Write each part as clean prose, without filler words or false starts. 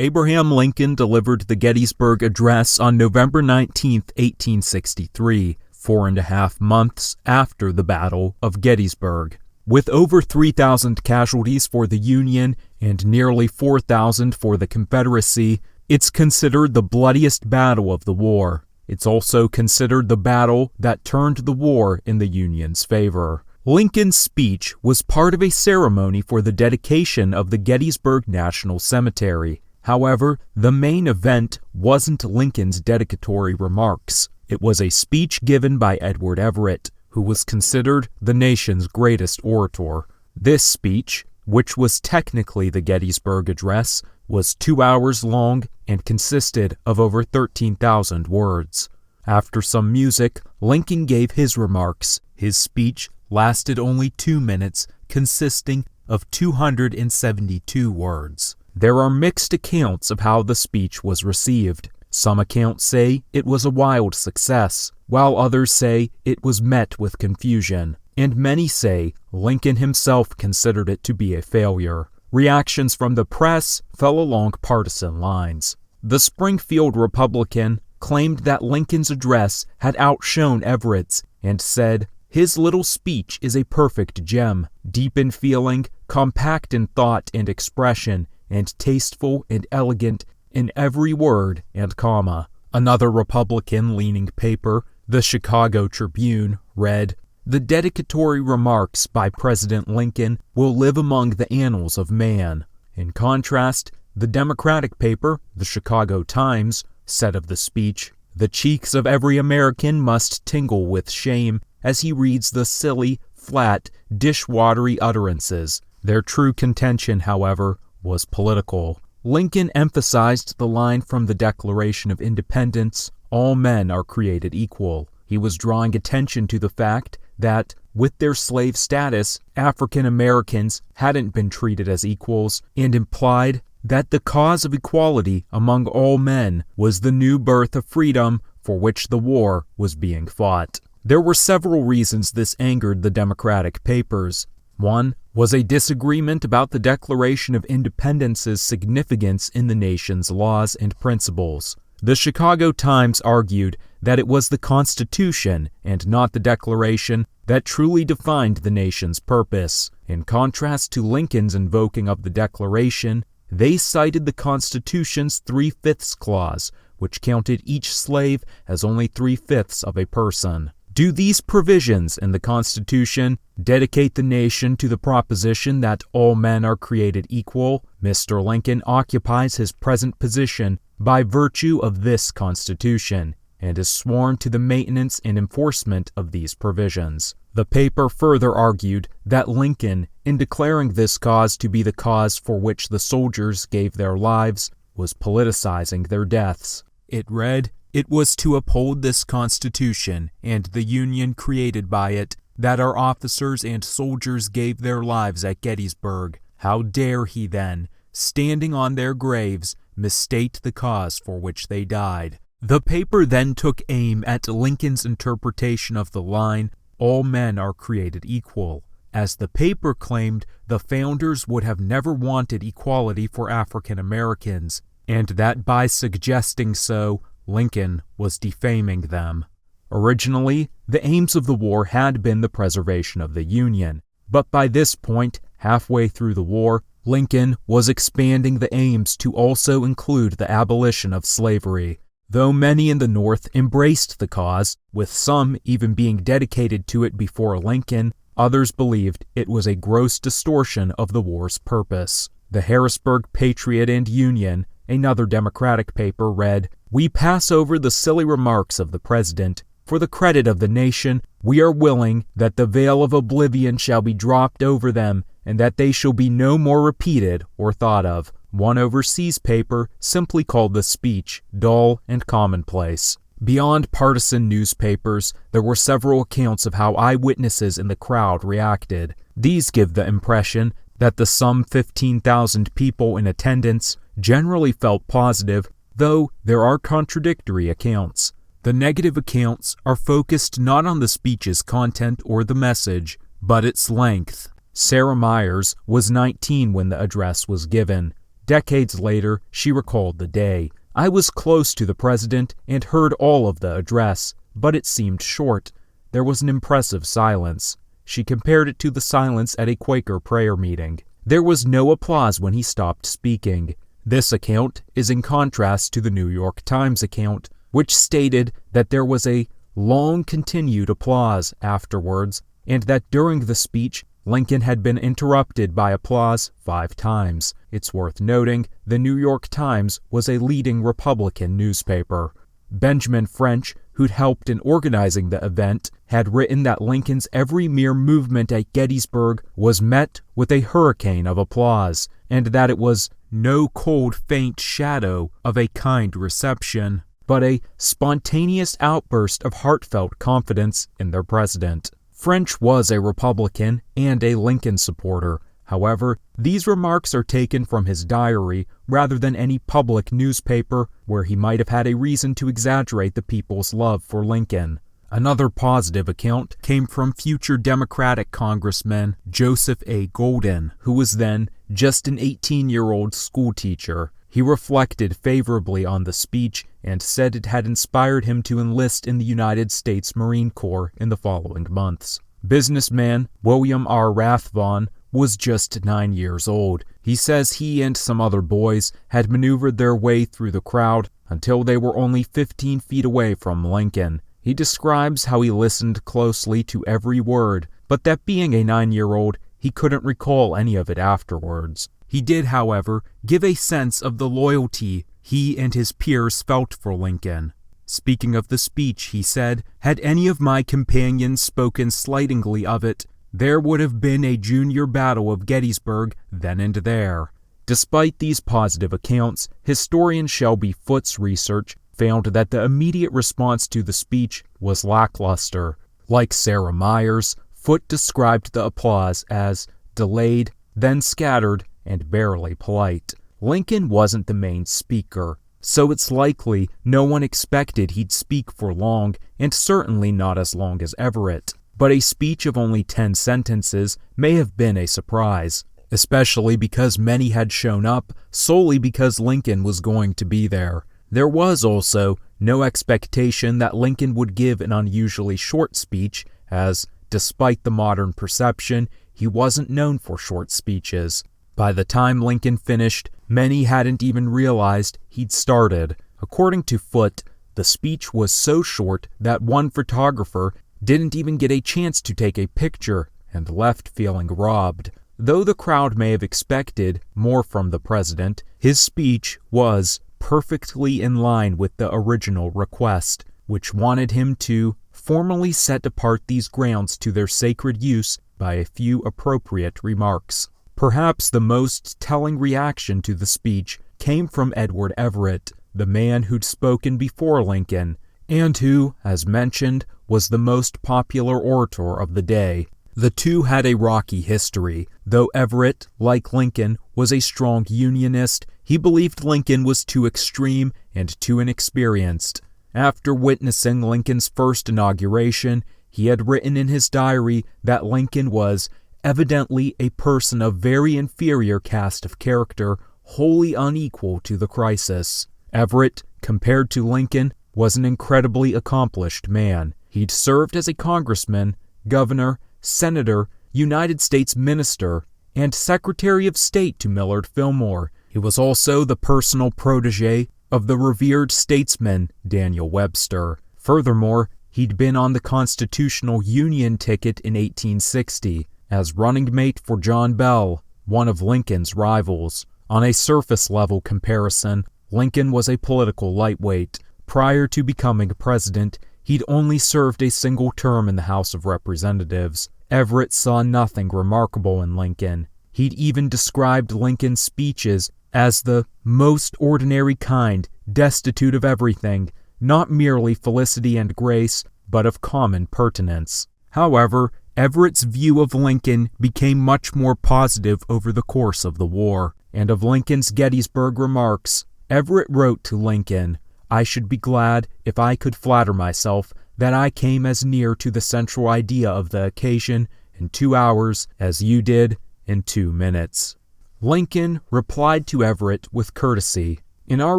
Abraham Lincoln delivered the Gettysburg Address on November 19, 1863, 4.5 months after the Battle of Gettysburg. With over 3,000 casualties for the Union and nearly 4,000 for the Confederacy, it's considered the bloodiest battle of the war. It's also considered the battle that turned the war in the Union's favor. Lincoln's speech was part of a ceremony for the dedication of the Gettysburg National Cemetery. However, the main event wasn't Lincoln's dedicatory remarks. It was a speech given by Edward Everett, who was considered the nation's greatest orator. This speech, which was technically the Gettysburg Address, was 2 hours long and consisted of over 13,000 words. After some music, Lincoln gave his remarks. His speech lasted only 2 minutes, consisting of 272 words. There are mixed accounts of how the speech was received. Some accounts say it was a wild success, while others say it was met with confusion, and many say Lincoln himself considered it to be a failure. Reactions from the press fell along partisan lines. The Springfield Republican claimed that Lincoln's address had outshone Everett's and said, "His little speech is a perfect gem, deep in feeling, compact in thought and expression, and tasteful and elegant in every word and comma." Another Republican-leaning paper, the Chicago Tribune, read, "The dedicatory remarks by President Lincoln will live among the annals of man." In contrast, the Democratic paper, the Chicago Times, said of the speech, "The cheeks of every American must tingle with shame as he reads the silly, flat, dish-watery utterances." Their true contention, however, was political. Lincoln emphasized the line from the Declaration of Independence, "All men are created equal." He was drawing attention to the fact that, with their slave status, African Americans hadn't been treated as equals, and implied that the cause of equality among all men was the new birth of freedom for which the war was being fought. There were several reasons this angered the Democratic papers. One was a disagreement about the Declaration of Independence's significance in the nation's laws and principles. The Chicago Times argued that it was the Constitution and not the Declaration that truly defined the nation's purpose. In contrast to Lincoln's invoking of the Declaration, they cited the Constitution's 3/5 clause, which counted each slave as only 3/5 of a person. Do these provisions in the Constitution dedicate the nation to the proposition that all men are created equal? Mr. Lincoln occupies his present position by virtue of this Constitution, and is sworn to the maintenance and enforcement of these provisions. The paper further argued that Lincoln, in declaring this cause to be the cause for which the soldiers gave their lives, was politicizing their deaths. It read, "It was to uphold this Constitution and the Union created by it that our officers and soldiers gave their lives at Gettysburg. How dare he then, standing on their graves, misstate the cause for which they died?" The paper then took aim at Lincoln's interpretation of the line, "All men are created equal." As the paper claimed, the founders would have never wanted equality for African Americans, and that by suggesting so, Lincoln was defaming them. Originally, the aims of the war had been the preservation of the Union, but by this point, halfway through the war, Lincoln was expanding the aims to also include the abolition of slavery. Though many in the North embraced the cause, with some even being dedicated to it before Lincoln, others believed it was a gross distortion of the war's purpose. The Harrisburg Patriot and Union, another Democratic paper, read, "We pass over the silly remarks of the President. For the credit of the nation, we are willing that the veil of oblivion shall be dropped over them, and that they shall be no more repeated or thought of." One overseas paper simply called the speech dull and commonplace. Beyond partisan newspapers, there were several accounts of how eyewitnesses in the crowd reacted. These give the impression that the some 15,000 people in attendance generally felt positive, though there are contradictory accounts. The negative accounts are focused not on the speech's content or the message, but its length. Sarah Myers was 19 when the address was given. Decades later, she recalled the day. "I was close to the president and heard all of the address, but it seemed short. There was an impressive silence." She compared it to the silence at a Quaker prayer meeting. There was no applause when he stopped speaking. This account is in contrast to the New York Times account, which stated that there was a long continued applause afterwards, and that during the speech, Lincoln had been interrupted by applause 5 times. It's worth noting, the New York Times was a leading Republican newspaper. Benjamin French, who'd helped in organizing the event, had written that Lincoln's every mere movement at Gettysburg was met with a hurricane of applause, and that it was no cold, faint shadow of a kind reception, but a spontaneous outburst of heartfelt confidence in their president. French was a Republican and a Lincoln supporter. However, these remarks are taken from his diary rather than any public newspaper where he might have had a reason to exaggerate the people's love for Lincoln. Another positive account came from future Democratic Congressman Joseph A. Golden, who was then just an 18-year-old schoolteacher. He reflected favorably on the speech and said it had inspired him to enlist in the United States Marine Corps in the following months. Businessman William R. Rathbone was just 9 years old. He says he and some other boys had maneuvered their way through the crowd until they were only 15 feet away from Lincoln. He describes how he listened closely to every word, but that being a 9-year-old, he couldn't recall any of it afterwards. He did, however, give a sense of the loyalty he and his peers felt for Lincoln. Speaking of the speech, he said, "Had any of my companions spoken slightingly of it, there would have been a junior battle of Gettysburg then and there." Despite these positive accounts, historian Shelby Foote's research found that the immediate response to the speech was lackluster. Like Sarah Myers, Foote described the applause as delayed, then scattered, and barely polite. Lincoln wasn't the main speaker, so it's likely no one expected he'd speak for long, and certainly not as long as Everett. But a speech of only 10 sentences may have been a surprise, especially because many had shown up solely because Lincoln was going to be there. There was also no expectation that Lincoln would give an unusually short speech, as, despite the modern perception, he wasn't known for short speeches. By the time Lincoln finished, many hadn't even realized he'd started. According to Foote, the speech was so short that one photographer didn't even get a chance to take a picture and left feeling robbed. Though the crowd may have expected more from the president, his speech was perfectly in line with the original request, which wanted him to formally set apart these grounds to their sacred use by a few appropriate remarks. Perhaps the most telling reaction to the speech came from Edward Everett, the man who'd spoken before Lincoln, and who, as mentioned, was the most popular orator of the day. The two had a rocky history. Though Everett, like Lincoln, was a strong Unionist, he believed Lincoln was too extreme and too inexperienced. After witnessing Lincoln's first inauguration, he had written in his diary that Lincoln was evidently a person of very inferior cast of character, wholly unequal to the crisis. Everett, compared to Lincoln, was an incredibly accomplished man. He'd served as a congressman, governor, senator, United States minister, and Secretary of State to Millard Fillmore. He was also the personal protege of the revered statesman Daniel Webster. Furthermore, he'd been on the Constitutional Union ticket in 1860 as running mate for John Bell, one of Lincoln's rivals. On a surface-level comparison, Lincoln was a political lightweight. Prior to becoming president, he'd only served a single term in the House of Representatives. Everett saw nothing remarkable in Lincoln. He'd even described Lincoln's speeches as the most ordinary kind, destitute of everything, not merely felicity and grace, but of common pertinence. However, Everett's view of Lincoln became much more positive over the course of the war, and of Lincoln's Gettysburg remarks, Everett wrote to Lincoln, "I should be glad if I could flatter myself that I came as near to the central idea of the occasion in 2 hours as you did in 2 minutes." Lincoln replied to Everett with courtesy. "In our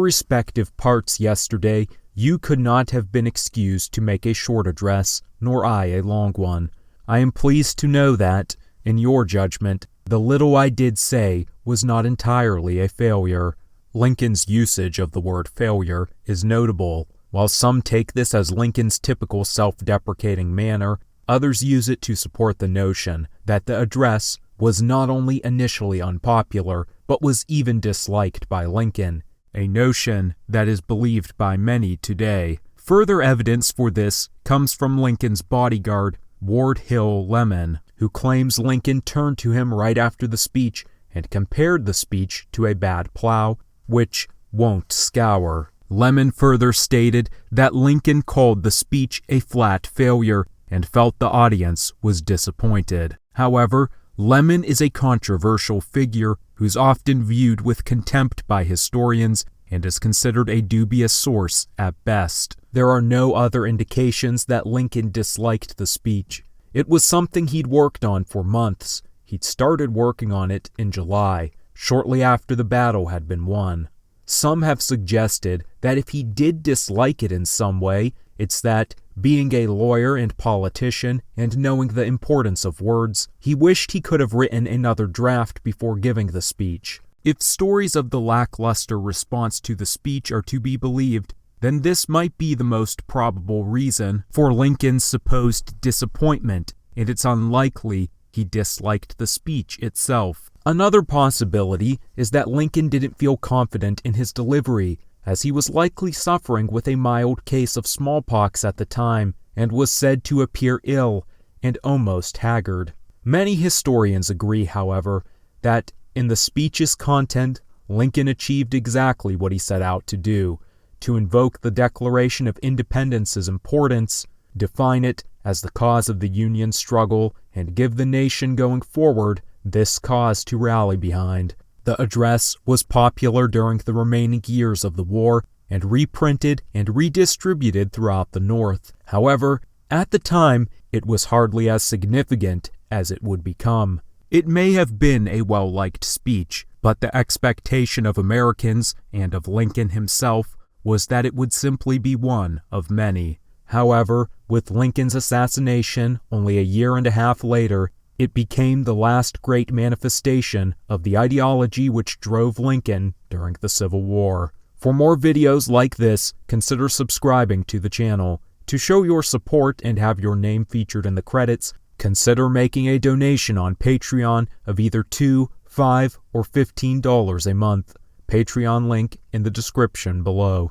respective parts yesterday, you could not have been excused to make a short address, nor I a long one. I am pleased to know that, in your judgment, the little I did say was not entirely a failure." Lincoln's usage of the word failure is notable. While some take this as Lincoln's typical self-deprecating manner, others use it to support the notion that the address was not only initially unpopular, but was even disliked by Lincoln, a notion that is believed by many today. Further evidence for this comes from Lincoln's bodyguard, Ward Hill Lemon, who claims Lincoln turned to him right after the speech and compared the speech to a bad plow, which won't scour. Lemon further stated that Lincoln called the speech a flat failure and felt the audience was disappointed. However, Lemon is a controversial figure who's often viewed with contempt by historians and is considered a dubious source at best. There are no other indications that Lincoln disliked the speech. It was something he'd worked on for months. He'd started working on it in July, shortly after the battle had been won. Some have suggested that if he did dislike it in some way, it's that, being a lawyer and politician and knowing the importance of words, he wished he could have written another draft before giving the speech. If stories of the lackluster response to the speech are to be believed, then this might be the most probable reason for Lincoln's supposed disappointment, and it's unlikely he disliked the speech itself. Another possibility is that Lincoln didn't feel confident in his delivery, as he was likely suffering with a mild case of smallpox at the time and was said to appear ill and almost haggard. Many historians agree, however, that in the speech's content, Lincoln achieved exactly what he set out to do: to invoke the Declaration of Independence's importance, define it as the cause of the Union struggle, and give the nation going forward this cause to rally behind. The address was popular during the remaining years of the war and reprinted and redistributed throughout the North. However, at the time, it was hardly as significant as it would become. It may have been a well-liked speech, but the expectation of Americans and of Lincoln himself was that it would simply be one of many. However, with Lincoln's assassination only a year and a half later, it became the last great manifestation of the ideology which drove Lincoln during the Civil War. For more videos like this, consider subscribing to the channel. To show your support and have your name featured in the credits, consider making a donation on Patreon of either $2, $5, or $15 a month. Patreon link in the description below.